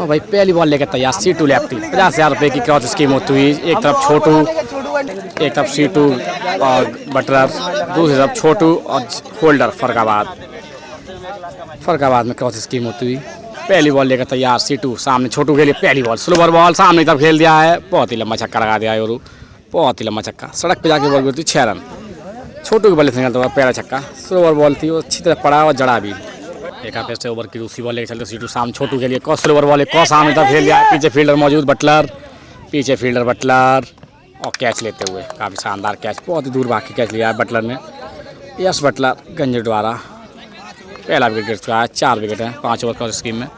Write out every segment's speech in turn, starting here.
और भाई पहली बॉल लेकर तैयार C2 लेफ्टी 50,000 रुपये की क्रॉस स्कीम होती हुई। एक तरफ छोटू, एक तरफ C2 और बटलर, दूसरी तरफ छोटू और होल्डर। फरकाबाद में क्रॉस स्कीम होती हुई। पहली बॉल लेकर तैयार C2, सामने छोटू के लिए पहली बॉल, स्लोवर बॉल सामने तरफ खेल दिया है। बहुत ही लंबा छक्का लगा दिया है और बहुत ही लंबा छक्का, सड़क पे जाके बॉल गिरती 6 रन। छोटू के बल्ले से निकलता हुआ पहला छक्का, स्लोवर बॉल थी वो अच्छी तरह पड़ा और जड़ा भी। एक हाफ से ओवर की दूसरी बॉल लेकर चलते C2 सामने छोटू के लिए कॉस, स्लोवर बॉल कॉस सामने तरफ खेल दिया। पीछे फील्डर मौजूद बटलर, पीछे फील्डर बटलर और कैच लेते हुए काफ़ी शानदार कैच, बहुत ही दूर भाग के कैच लिया है बटलर ने। यस बटलर गंज द्वारा पहला विकेट गिर चुका है। 4 विकेट हैं 5 ओवर का स्कीम में।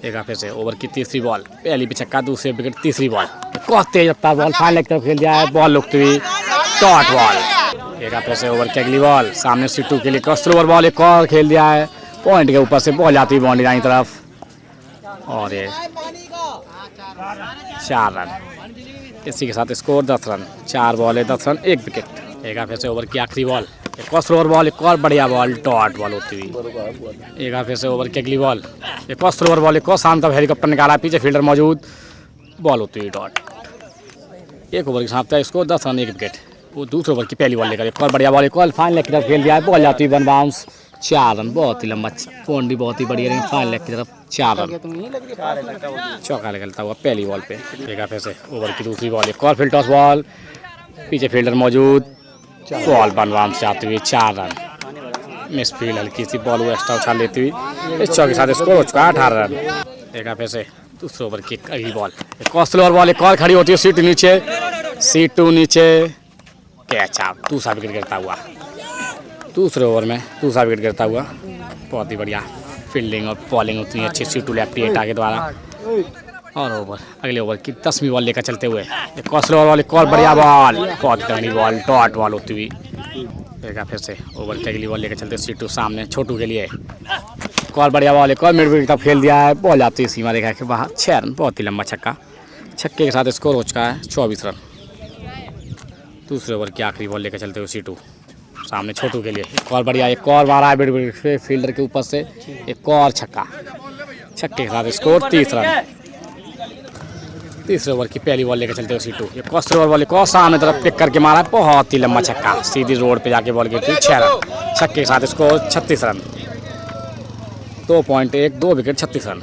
एक हाफ से ओवर की तीसरी बॉल, पहली पे छक्का, दूसरे विकेट, तीसरी बॉल बहुत तेज रफ्तार बॉल फाइनल की तरफ खेल दिया है। बॉल लुकती हुई डॉट बॉल। एक हाफ से ओवर की अगली बॉल, सामने C2 के लिए क्रॉस स्लोवर बॉल एक और खेल दिया है। पॉइंट के ऊपर से बॉल जाती हुई बाउंड्री लाइन तरफ और ये 4 रन। इसी के साथ स्कोर 10 रन। 4 बॉल है 10 रन 1 विकेट। एक हाफ से ओवर की आखिरी बॉल, एक और स्लोवर बॉल, एक और बढ़िया बॉल डॉट बॉल होती हुई। एक हाफ से ओवर की अगली बॉल, एक और स्लोवर बॉल, एक और शाम तक हेलीकॉप्टर निकाला, पीछे फील्डर मौजूद, बॉल होती हुई डॉट। एक ओवर के साथ स्कोर 10 रन 1 विकेट। वो दूसरे ओवर की पहली बॉल लेकर एक और बढ़िया बॉल, एक और फाइनल की तरफ खेल दिया है। बॉल जाती हुई 1 बाउंस 4 रन। बहुत ही लंबा बाउंड्री, बहुत ही बढ़िया, लेकिन फाइनल की तरफ 4 रन। चौका निकलता हुआ पहली बॉल पे। एक हाफ से ओवर की दूसरी बॉल, एक और फील्ड टॉस बॉल, पीछे फील्डर मौजूद, बॉल 1 बाउंस जाती हुई 4 रन। मिस फील्ड हल्की सी बॉल वो एक्स्ट्रा उछाल लेती हुई। इस चौके के साथ स्कोर हो चुका है 18 रन। एक हाफ से दूसरे ओवर की अगली बॉल, एक और स्लोवर बॉल, एक और खड़ी होती है C2 नीचे कैच आउट। दूसरा विकेट गिरता हुआ दूसरे ओवर में, दूसरा विकेट गिरता हुआ। बहुत ही बढ़िया फील्डिंग और बॉलिंग उतनी अच्छी C2 लेफ्टी एटा के द्वारा। और ओवर अगले ओवर की 10वीं बॉल लेकर चलते हुए एक और स्लोवर बॉल, एक और बढ़िया बॉल, बहुत तगड़ी बॉल डॉट बॉल होती हुई। एक फिर से ओवर की अगली बॉल लेकर चलते C2 सामने छोटू के लिए, एक और बढ़िया बॉल, एक और मिड विकेट तक खेल दिया है। बॉल आती है सीमा रेखा के बाहर 6 रन। बहुत ही लंबा छक्का, छक्के के साथ स्कोर हो चुका है 24 रन। दूसरे ओवर की आखिरी बॉल लेकर चलते हुए C2 सामने छोटू के लिए, एक और बढ़िया, एक और मारा है मिड विकेट फील्डर के ऊपर से, एक और छक्का, छक्के के साथ स्कोर 30 रन। तीसरे ओवर की पहली बॉल लेकर चलते हुए C2, एक और स्लोवर बॉल, एक और सामने तरफ पिक करके मारा है। बहुत ही लंबा छक्का, सीधी रोड पे जाके बॉल गिरती 6 रन। छक्के के साथ स्कोर 36 रन। 2.1 wicket 36 run.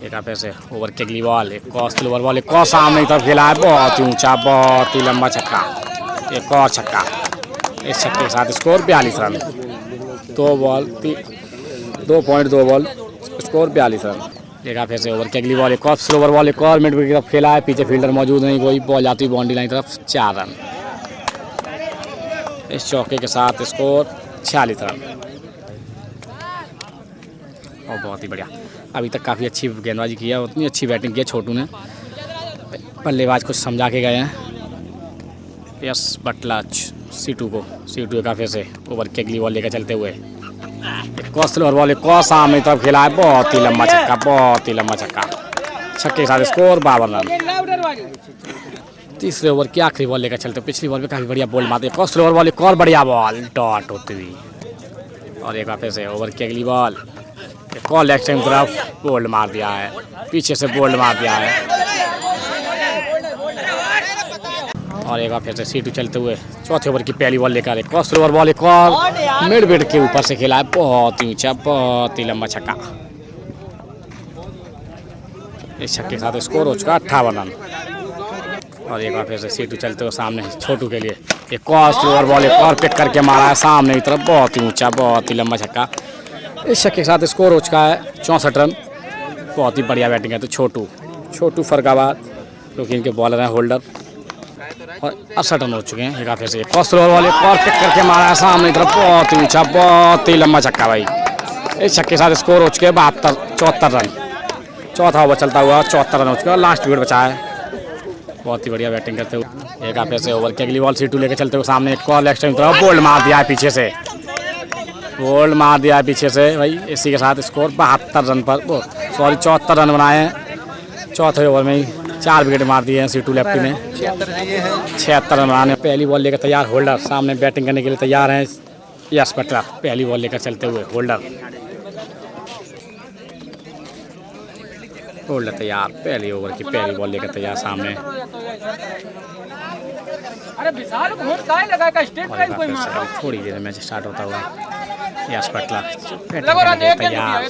एक फिर से ओवर की अगली बॉल, एक और स्लोवर बॉल, एक और सामने तरफ खेला है। बहुत ही ऊंचा, बहुत ही लंबा छक्का, एक और छक्का। इस छक्के के साथ score 42 run. 2 ball 2.2 ball score 42 run. एक फिर से ओवर की अगली बॉल, एक और स्लोवर बॉल, एक और मिड विकेट की तरफ खेला है। पीछे फील्डर मौजूद नहीं कोई, बॉल जाती बाउंड्री लाइन तरफ 4 रन। इस चौके के साथ स्कोर 46 रन। और बहुत ही बढ़िया, अभी तक काफ़ी अच्छी गेंदबाजी की है, उतनी अच्छी बैटिंग की है छोटू ने। बल्लेबाज कुछ समझा के गए हैं। यस बटलर C2 का फिर से ओवर की अगली बॉल लेकर चलते हुए, एक और स्लोवर बॉल, एक और सामने तरफ खेला है। बहुत ही लंबा छक्का, बहुत ही लंबा छक्का, छक्के के साथ स्कोर 52 रन। तीसरे ओवर की आखिरी बॉल लेकर चलते, पिछली बॉल पे काफ़ी बढ़िया बॉल मारते, एक और स्लोवर बॉल, एक और बढ़िया बॉल डॉट होती हुई। और एक फिर से ओवर की अगली बॉल, एक और लेग स्टंप तरफ बोल्ड मार दिया है, पीछे से बोल्ड मार दिया है। और एक बार फिर से C2 चलते हुए चौथे ओवर की पहली बॉल लेकर, एक और स्लोवर बॉल, एक और मिड विकेट के ऊपर से खेला है। बहुत ही ऊंचा, बहुत ही लंबा छक्का। इस छक्के के साथ स्कोर हो चुका 58 रन। और एक बार फिर से C2 चलते हुए सामने छोटू के लिए, एक और स्लोवर बॉल, एक और पिक करके मारा है सामने की तरफ। बहुत ही ऊंचा, बहुत ही लंबा छक्का। इस छक्के के साथ स्कोर हो चुका है 64 रन। बहुत ही बढ़िया बैटिंग है तो छोटू फरकाबाद, क्योंकि इनके बॉलर हैं होल्डर, और 68 रन हो चुके हैं। एक फिर से एक और स्लोवर बॉल, एक और पिक करके मारा है सामने की तरफ। बहुत ही ऊंचा, बहुत ही लंबा छक्का भाई। इस छक्के के साथ स्कोर हो चुके हैं 74 रन। चौथा ओवर चलता हुआ 74 रन हो चुका है, लास्ट विकेट बचा है। बहुत ही बढ़िया बैटिंग करते हुए एक फिर से ओवर की अगली बॉल C2 लेकर चलते हुए सामने एक और लेग स्टंप तरफ बोल्ड मार दिया है पीछे से, बोल्ड मार दिया है पीछे से भाई। इसी के साथ स्कोर 72 रन पर 74 रन बनाए हैं। चौथे ओवर में ही 4 विकेट मार दिए हैं C2 लेफ्टी ने। 76 रन बनाने। पहली बॉल लेकर तैयार होल्डर, सामने बैटिंग करने के लिए तैयार हैं यस बटलर। पहली बॉल लेकर चलते हुए होल्डर, होल्डर तैयार, पहली ओवर की पहली बॉल लेकर तैयार सामने। थोड़ी देर में मैच स्टार्ट होता हुआ यश पटला तैयार,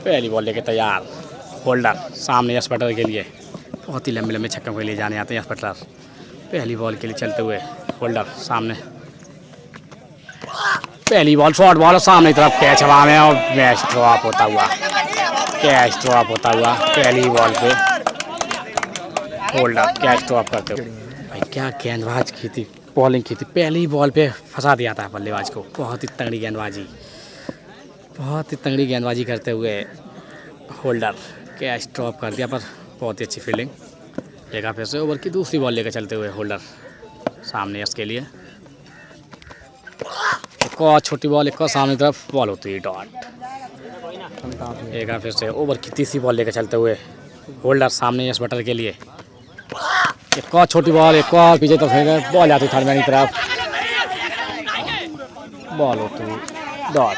पहली बॉल लेके तैयार। होल्डर सामने यश पटलर के लिए बहुत ही लंबे लंबे छक्कों के लिए जाने आते हैं यश पटलर। पहली बॉल के लिए चलते हुए होल्डर सामने, पहली बॉल शॉर्ट बॉल और सामने की तरफ कैच हवा में और मैच ड्रॉप होता हुआ, कैच ड्रॉप होता हुआ पहली बॉल पे होल्डर कैच ड्रॉप करते हुए। भाई क्या गेंदबाज की थी, बॉलिंग की थी, पहली बॉल पे फंसा दिया था बल्लेबाज को। बहुत ही तगड़ी गेंदबाजी, बहुत ही तगड़ी गेंदबाजी करते हुए होल्डर कैच ड्रॉप कर दिया, पर बहुत ही अच्छी फील्डिंग। देखा फिर से ओवर की दूसरी बॉल लेकर चलते हुए होल्डर सामने यश के लिए, एक और छोटी बॉल, एक और सामने तरफ बॉल होती है डॉट। एक फिर से ओवर की तीसरी बॉल लेकर चलते हुए होल्डर सामने यश बटर के लिए, एक और छोटी बॉल, एक और पीछे तरफ बॉल आती थर्ड मैन की तरफ, बॉल होती डॉट।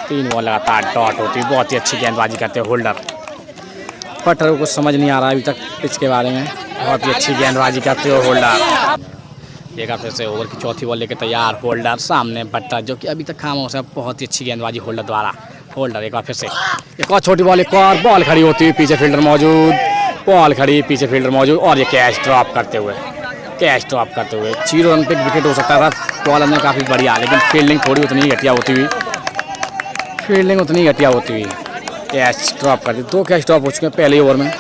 3 बॉल लगातार डॉट होती, बहुत ही अच्छी गेंदबाजी करते हैं होल्डर। बटर को कुछ समझ नहीं आ रहा अभी तक पिच के बारे में, बहुत ही अच्छी गेंदबाजी करते हो होल्डर। एक फिर से ओवर की चौथी बॉल लेकर तैयार होल्डर सामने बट्टा, जो कि अभी तक खामोश है। बहुत ही अच्छी गेंदबाजी होल्डर द्वारा। होल्डर एक बार फिर से, एक और छोटी बॉल, एक और बॉल खड़ी होती है, पीछे फील्डर मौजूद, बॉल खड़ी, पीछे फील्डर मौजूद और ये कैच ड्रॉप करते हुए, कैच ड्रॉप करते हुए 0 रन पे विकेट हो सकता था। बॉल हमने काफ़ी बढ़िया, लेकिन फील्डिंग थोड़ी उतनी घटिया होती हुई, फील्डिंग उतनी घटिया होती हुई कैच ड्रॉप कर दी। 2 कैच ड्रॉप हो चुके हैं पहले ओवर में।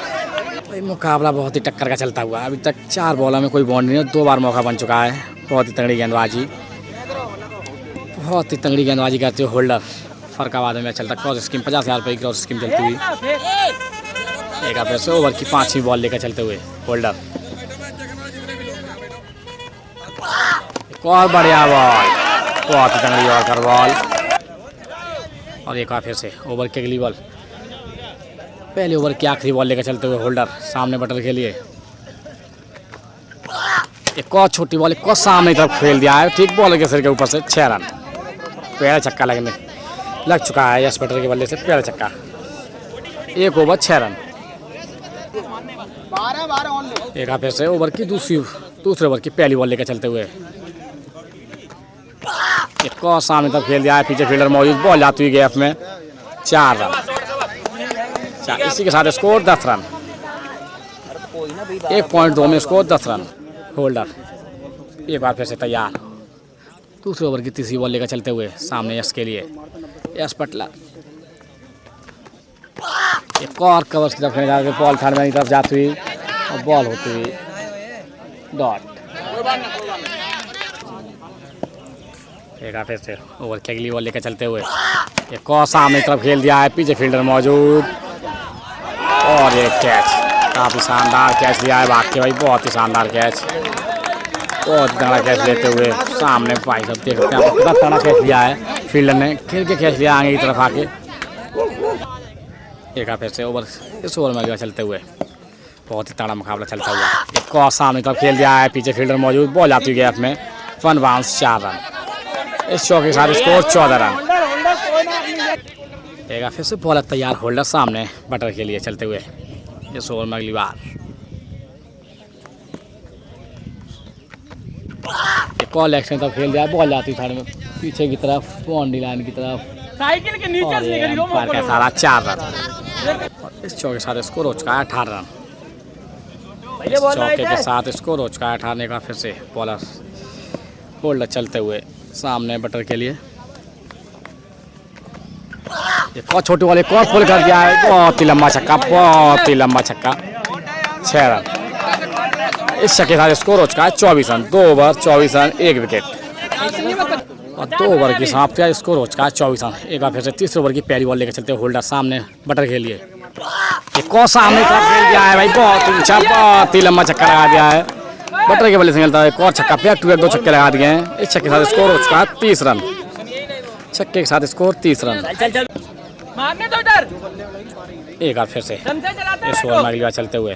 मुकाबला बहुत ही टक्कर का चलता हुआ, अभी तक 4 बॉलों में कोई बाउंड्री नहीं है, 2 बार मौका बन चुका है। बहुत ही तगड़ी गेंदबाजी, बहुत ही तगड़ी गेंदबाजी करते हो होल्डर। फरकाबाद में चलता क्रॉस स्कीम, 50,000 रुपये की क्रॉस स्कीम चलती हुई। एक फिर से ओवर की 5वीं बॉल लेकर चलते हुए होल्डर, एक और बढ़िया बॉल, बहुत ही तगड़ी यॉर्कर बॉल और एक फिर से ओवर की अगली बॉल, पहले ओवर की आखिरी बॉल लेकर चलते हुए होल्डर सामने बटर के लिए, एक और छोटी बॉल, एक और सामने की तरफ खेल दिया है, ठीक बॉलर के सिर के ऊपर से 6 रन। पहला छक्का लग चुका है यश बटर के बल्ले से, पहला छक्का, 1 ओवर 6 रन। एक फिर से ओवर की दूसरे ओवर की पहली बॉल लेकर चलते हुए, एक और सामने तरफ खेल दिया है, पीछे फील्डर मौजूद, बॉल जाती हुई गैप में 4 रन। इसी के साथ स्कोर 10 रन, 1.2 में स्कोर 10 रन। होल्डर एक बार फिर से तैयार, दूसरे ओवर की तीसरी बॉल लेकर चलते हुए सामने यश के लिए, यश पटला, एक और कवर्स की तरफ जाकर बॉल थर्ड मैन की तरफ जाती हुई और बॉल होती हुई डॉट। एक फिर से ओवर की अगली बॉल लेकर चलते हुए, एक और सामने तरफ खेल दिया है, पीछे फील्डर मौजूद और एक कैच, काफ़ी शानदार कैच लिया है भाग के भाई, बहुत ही शानदार कैच, बहुत तगड़ा कैच लेते हुए सामने भाई सब देख सकते हैं कितना तगड़ा कैच लिया है फील्डर ने, खेल के कैच लिया आगे की तरफ आके। एक फिर से ओवर इस ओवर में चलते हुए बहुत ही तगड़ा मुकाबला चलता हुआ, एक और सामने तरफ खेल दिया है, पीछे फील्डर मौजूद, बॉल आती हुई गैप में 1 बाउंस 4 रन। इस शॉट के साथ स्कोर 14 रन। एक फिर से बॉलर तैयार होल्डर सामने बटर के लिए चलते हुए इस ओवर में अगली बार, एक और लेग साइड तरफ खेल दिया, बॉल जाती थर्ड में पीछे की तरफ बाउंड्री लाइन की तरफ, साइकिल के नीचे से का सारा 4 रन। इस चौके के साथ स्कोर हो चुका है 18 रन। इस चौके के साथ स्कोर हो चुका है 18 का। फिर से बॉलर होल्डर चलते हुए सामने बटर के लिए, एक और छोटी बॉल, एक और पुल कर दिया है, बहुत ही लंबा छक्का, बहुत ही लंबा छक्का, 6 रन। इस छक्के के साथ स्कोर हो चुका है 24 रन, 2 ओवर 24 रन 1 विकेट और 2 ओवर की समाप्ति, स्कोर हो चुका है 24 रन। एक बार फिर से तीसरे ओवर की पहली बॉल लेकर चलते होल्डर सामने बटर के लिए, एक और सामने तरफ खेल दिया है भाई, बहुत ही अच्छा, बहुत ही लंबा छक्का लगा दिया है बटर के बल्ले से, खेलता है एक और छक्का, बैक टू बैक 2 छक्के लगा दिए हैं। इस छक्के के साथ स्कोर हो चुका है 30 रन, छक्के के साथ स्कोर 30 रन। एक बार फिर से इस ओवर में अगली बार चलते हुए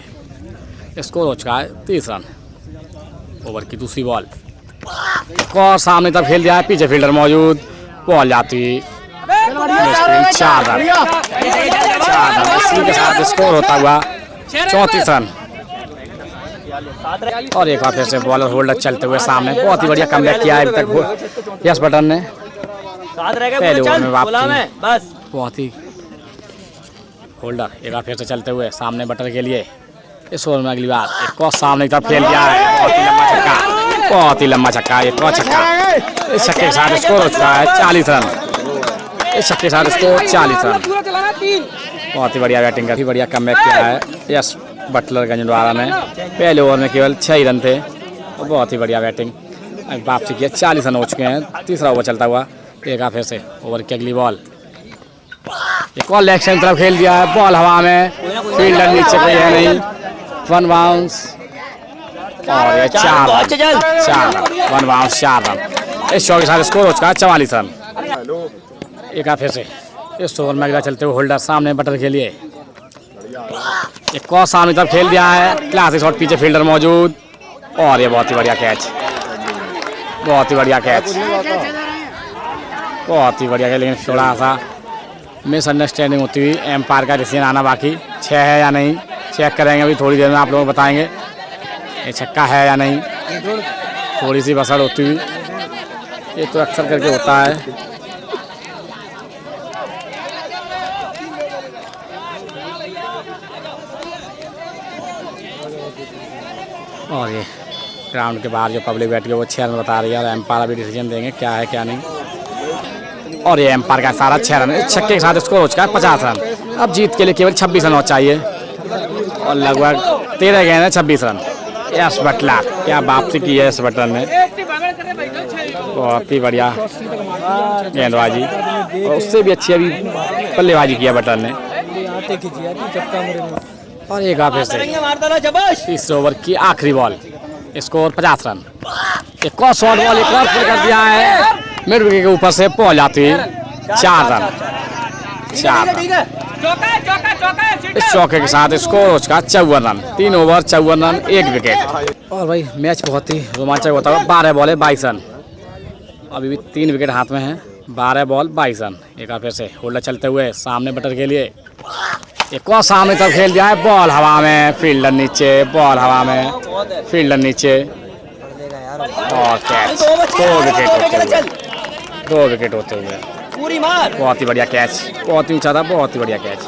स्कोर हो चुका है 30 रन। ओवर की दूसरी बॉल, एक और सामने तरफ खेल दिया है, पीछे फील्डर मौजूद, बॉल जाती 4 रन। इसी के साथ स्कोर होता हुआ 34 रन। और एक बार फिर से बॉलर होल्डर चलते हुए सामने, बहुत ही बढ़िया कमबैक किया है अभी तक यश बटन ने। पहले ओवर में वापसी, बहुत ही होल्डर एक बार फिर से चलते हुए सामने बटर के लिए। इस ओवर में अगली बार एक और सामने की तरफ खेल दिया है, बहुत ही लंबा छक्का, बहुत ही लंबा छक्का, एक और छक्का। इस छक्के के साथ स्कोर हो चुका है 40 रन। इस छक्के के साथ स्कोर 40 रन। बहुत ही बढ़िया बैटिंग काफी बढ़िया कमबैक किया है यश बटलर गंजवाड़ा ने। पहले ओवर में केवल 6 ही रन थे और बहुत ही बढ़िया बैटिंग वापसी किया। 40 रन हो चुके हैं। तीसरा ओवर चलता हुआ, एक बार फिर से ओवर की अगली बॉल, एक और लेग साइड तरफ खेल दिया है, बॉल हवा में, फील्डर नीचे कोई है नहीं, 1 बाउंस और ये 4 रन, 1 बाउंस 4 रन। इस शॉट के साथ स्कोर हो चुका है 44 रन। एक बार फिर से इस ओवर में अगला चलते हुए होल्डर सामने बटर के लिए, एक और सामने तरफ खेल दिया है, क्लासिक शॉट, पीछे फील्डर मौजूद और ये बहुत ही बढ़िया कैच, बहुत ही बढ़िया कैच, बहुत ही बढ़िया कैच। लेकिन थोड़ा सा मिसअंडरस्टैंडिंग होती हुई एम्पायर का डिसीजन आना बाकी, 6 है या नहीं चेक करेंगे अभी थोड़ी देर में, आप लोगों को बताएंगे ये छक्का है या नहीं। थोड़ी सी बसड़ होती हुई, ये तो अक्सर करके होता है। और ये ग्राउंड के बाहर जो पब्लिक बैठ के वो 6 रन बता रही है और एम्पायर अभी डिसीजन देंगे क्या है क्या नहीं। और ये एम्पायर का सारा 6 रन, इस छक्के के साथ स्कोर हो चुका है 50 रन। अब जीत के लिए केवल 26 रन और चाहिए और लगभग 13 गए हैं 26 रन। यश बटलर, क्या वापसी की है यश बटलर ने, बहुत ही बढ़िया गेंदबाजी और उससे भी अच्छी अभी बल्लेबाजी किया बटलर ने। और एक फिर से तीसरे ओवर की आखिरी बॉल, स्कोर 50 रन। एक और शॉर्ट बॉल एक और प्ले कर दिया है, मिड विकेट के ऊपर से पहुंच जाती है 4 रन, 4 रन। इस चौके के साथ स्कोर हो चुका 54 रन। 3 over 54 run 1 wicket. और भाई मैच बहुत ही रोमांचक होता है। 12 बॉल 22 रन, अभी भी 3 विकेट हाथ में हैं। 12 बॉल 22 रन। एक बार फिर से होल्डर चलते हुए सामने बटर के लिए, एक और सामने तक खेल दिया है, बॉल हवा में, फील्डर नीचे, बॉल हवा में, फील्डर नीचे और कैच। 2 विकेट होते हुए, 2 विकेट होते हुए, बहुत ही बढ़िया कैच, बहुत ही ऊंचा था, बहुत ही बढ़िया कैच।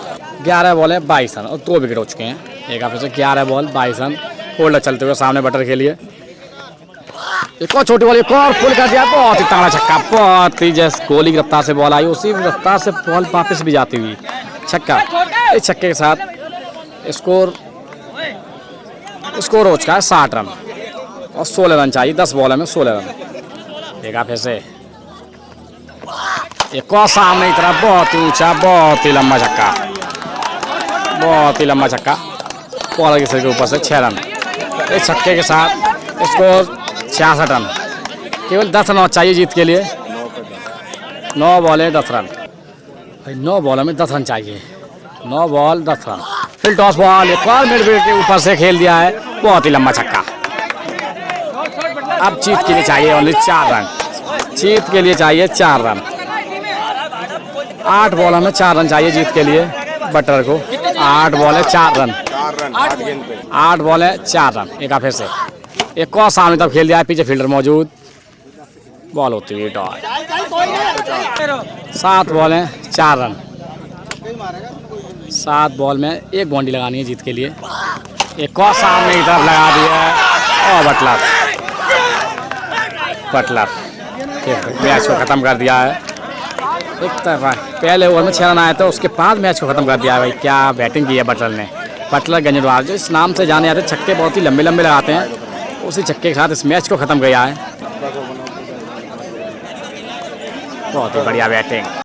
11 बॉल 22 रन और 2 विकेट हो चुके हैं। एक बार फिर से 11 बॉल 22 रन। होल्डर चलते हुए सामने बटर के लिए, एक और छोटी बॉल, एक और फुल कर दिया, बहुत ही तगड़ा छक्का, बहुत ही जैसे गोली की रफ्तार से बॉल आई उसी रफ्तार से बॉल वापस भी जाती हुई छक्का। इस छक्के के साथ स्कोर हो चुका है 60 रन और 16 रन चाहिए। 10 बॉल में 16 रन। एक फिर से एक और सामने की तरफ, बहुत ही ऊंचा, बहुत ही लंबा छक्का, बहुत ही लंबा छक्का, बॉलर के सिर के ऊपर से 6 रन। इस छक्के के साथ स्कोर 66 रन। केवल 10 रन चाहिए जीत के लिए। 9 बॉल 10 रन, 9 बॉल में 10 रन चाहिए। 9 बॉल 10 रन। फिर टॉस बॉल, एक और मिड विकेट के ऊपर से खेल दिया है, बहुत ही लंबा छक्का। अब जीत के लिए चाहिए ओनली 4 रन, जीत के लिए चाहिए 4 रन। 8 बॉल में 4 रन चाहिए जीत के लिए बटर को। 8 बॉल 4 रन, 8 बॉल 4 रन। एक फिर से एक और सामने तब खेल दिया है, पीछे फील्डर मौजूद, बॉल होती हुई डॉट। 7 ball 4 run. 7 बॉल में 1 बाउंड्री लगानी है जीत के लिए। एक और सामने की तरफ लगा दिया है और बटलर मैच को ख़त्म कर दिया है। एक तरफा पहले ओवर में 6 रन आए थे, उसके बाद मैच को ख़त्म कर दिया है। भाई क्या बैटिंग की है बटलर ने। बटलर गंजवाड़ा जो इस नाम से जाने जाते, छक्के बहुत ही लंबे लंबे लगाते हैं, उसी छक्के के साथ इस मैच को ख़त्म किया है। बहुत ही बढ़िया बैटिंग।